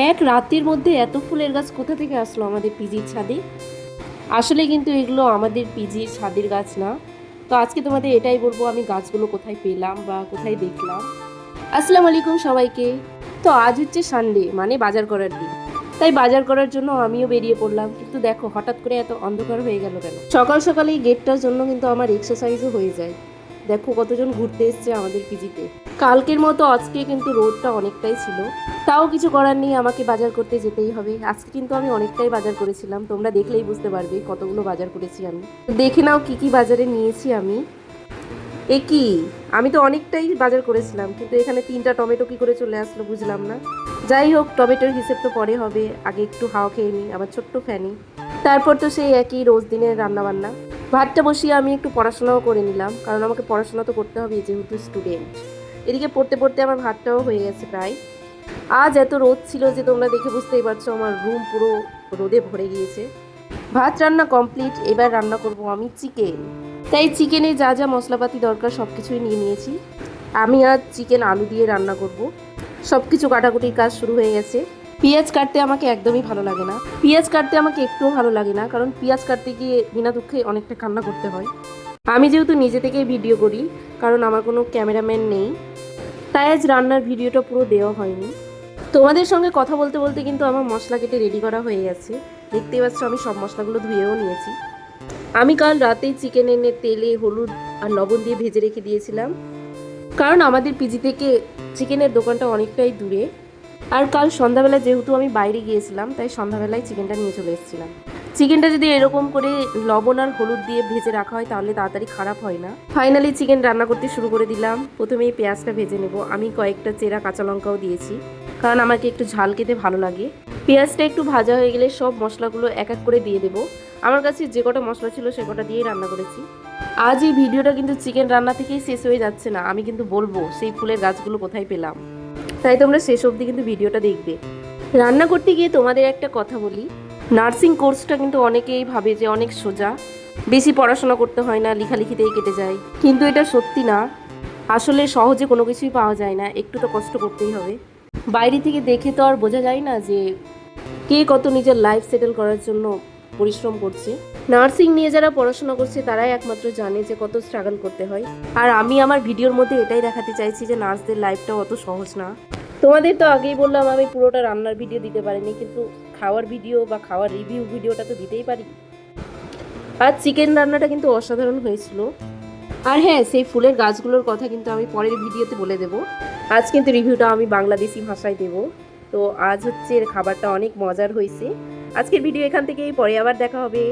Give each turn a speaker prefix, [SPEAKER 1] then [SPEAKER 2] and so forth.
[SPEAKER 1] এক রাতের মধ্যে এত ফুলের গাছ কোথা থেকে আসলো আমাদের পিজির ছাদে? আসলে কিন্তু এগুলো আমাদের পিজির ছাদের গাছ না। তো আজকে তোমাদের এটাই বলবো আমি গাছগুলো কোথায় পেলাম বা কোথায় দেখলাম। আসসালামু আলাইকুম সবাইকে। তো আজ হচ্ছে সানডে, মানে বাজার করার দিন। তাই বাজার করার জন্য আমিও বেরিয়ে পড়লাম, কিন্তু দেখো হঠাৎ করে এত অন্ধকার হয়ে গেল কেন? সকাল সকাল এই গেটটার জন্য কিন্তু আমার এক্সারসাইজও হয়ে যায়। দেখো কতজন ঘুরতে এসছে আমাদের পিজিতে। কালকের মতো আজকে কিন্তু রোদটা অনেকটাই ছিল, তাও কিছু করার নেই, আমাকে বাজার করতে যেতেই হবে। আজকে কিন্তু আমি অনেকটাই বাজার করেছিলাম, তোমরা দেখলেই বুঝতে পারবে কতগুলো বাজার করেছি আমি। দেখে নাও কি কি বাজারে নিয়েছি আমি। এ কি, আমি তো অনেকটাই বাজার করেছিলাম, কিন্তু এখানে 3টা টমেটো কি করে চলে আসলো বুঝলাম না। যাই হোক, টমেটোর হিসেব তো পরে হবে, আগে একটু হাওয়া খেয়ে নিই আমার ছোট্ট ফ্যানি। তারপর তো সেই একই রোজ দিনের রান্নাবান্না। ভাতটা বসিয়ে আমি একটু পড়াশোনাও করে নিলাম, কারণ আমাকে পড়াশোনা তো করতে হবে যেহেতু স্টুডেন্ট। এদিকে পড়তে পড়তে আমার ভাতটাও হয়ে গেছে প্রায়। আজ এত রোদ ছিল যে তোমরা দেখে বুঝতেই পারছো আমার রুম পুরো রোদে ভরে গিয়েছে। ভাত রান্না কমপ্লিট, এবার রান্না করব আমি চিকেন। তাই চিকেনে যা যা মশলাপাতি দরকার সব কিছুই নিয়ে নিয়েছি। আমি আজ চিকেন আলু দিয়ে রান্না করব। সব কিছু কাটাকুটির কাজ শুরু হয়ে গেছে। পেঁয়াজ কাটতে আমাকে একদমই ভালো লাগে না, পেঁয়াজ কাটতে আমাকে একটুও ভালো লাগে না, কারণ পেঁয়াজ কাটতে গিয়ে বিনা দুঃখে অনেকটা কান্না করতে হয়। আমি যেহেতু নিজে থেকেই ভিডিও করি, কারণ আমার কোনো ক্যামেরাম্যান নেই, তাই আজ রান্নার ভিডিওটা পুরো দেওয়া হয়নি। তোমাদের সঙ্গে কথা বলতে বলতে কিন্তু আমার মশলা কেটে রেডি করা হয়ে গেছে। দেখতেই পাচ্ছ আমি সব মশলাগুলো ধুয়েও নিয়েছি। আমি কাল রাতেই চিকেন এনে তেলে হলুদ আর লবণ দিয়ে ভেজে রেখে দিয়েছিলাম, কারণ আমাদের পিজি থেকে চিকেনের দোকানটা অনেকটাই দূরে। আর কাল সন্ধ্যাবেলা যেহেতু আমি বাইরে গিয়েছিলাম, তাই সন্ধ্যাবেলায় চিকেনটা নিয়ে চলে এসেছিলাম। চিকেনটা যদি এরকম করে লবণ আর হলুদ দিয়ে ভেজে রাখা হয় তাহলে তাড়াতাড়ি খারাপ হয় না। ফাইনালি চিকেন রান্না করতে শুরু করে দিলাম। প্রথমেই পেঁয়াজটা ভেজে নেব, আমি কয়েকটা চেরা কাঁচা লঙ্কাও দিয়েছি, কারণ আমাকে একটু ঝাল খেতে ভালো লাগে। পেঁয়াজটা একটু ভাজা হয়ে গেলে সব মশলাগুলো এক এক করে দিয়ে দেবো। আমার কাছে যে কটা মশলা ছিল সে কটা দিয়েই রান্না করেছি। আজ এই ভিডিওটা কিন্তু চিকেন রান্না থেকেই শেষ হয়ে যাচ্ছে না, আমি কিন্তু বলবো সেই ফুলের গাছগুলো কোথায় পেলাম। তাই তোমরা শেষ অবধি কিন্তু ভিডিওটা দেখবে। রান্না করতে গিয়ে তোমাদের একটা কথা বলি, নার্সিং কোর্সটা কিন্তু অনেকেই ভাবে যে অনেক সোজা, বেশি পড়াশোনা করতে হয় না, লেখালেখিতেই কেটে যায়, কিন্তু এটা সত্যি না। আসলে সহজে কোনো কিছুই পাওয়া যায় না, একটু তো কষ্ট করতেই হবে। বাইরে থেকে দেখে তো আর বোঝা যায় না যে কে কত নিজের লাইফ সেটেল করার জন্য পরিশ্রম করছে। নার্সিং নিয়ে যারা পড়াশোনা করছে তারাই একমাত্র জানে যে কত স্ট্রাগল করতে হয়। আর আমি আমার ভিডিওর মধ্যে এটাই দেখাতে চাইছি যে নার্সদের লাইফটাও অত সহজ না। তোমাদের তো আগেই বললাম আমি পুরোটা রান্নার ভিডিও দিতে পারিনি, কিন্তু খাওয়ার ভিডিও বা খাওয়ার রিভিউ ভিডিওটা তো দিতেই পারি। আর চিকেন রান্নাটা কিন্তু অসাধারণ হয়েছিল। আর হ্যাঁ, সেই ফুলের গাছগুলোর কথা কিন্তু আমি পরের ভিডিওতে বলে দেবো। আজ কিন্তু রিভিউটা আমি বাংলাদেশি ভাষায় দেবো। তো আজ হচ্ছে খাবারটা অনেক মজার হয়েছে। আজকের ভিডিও এখান থেকেই, পরে আবার দেখা হবে।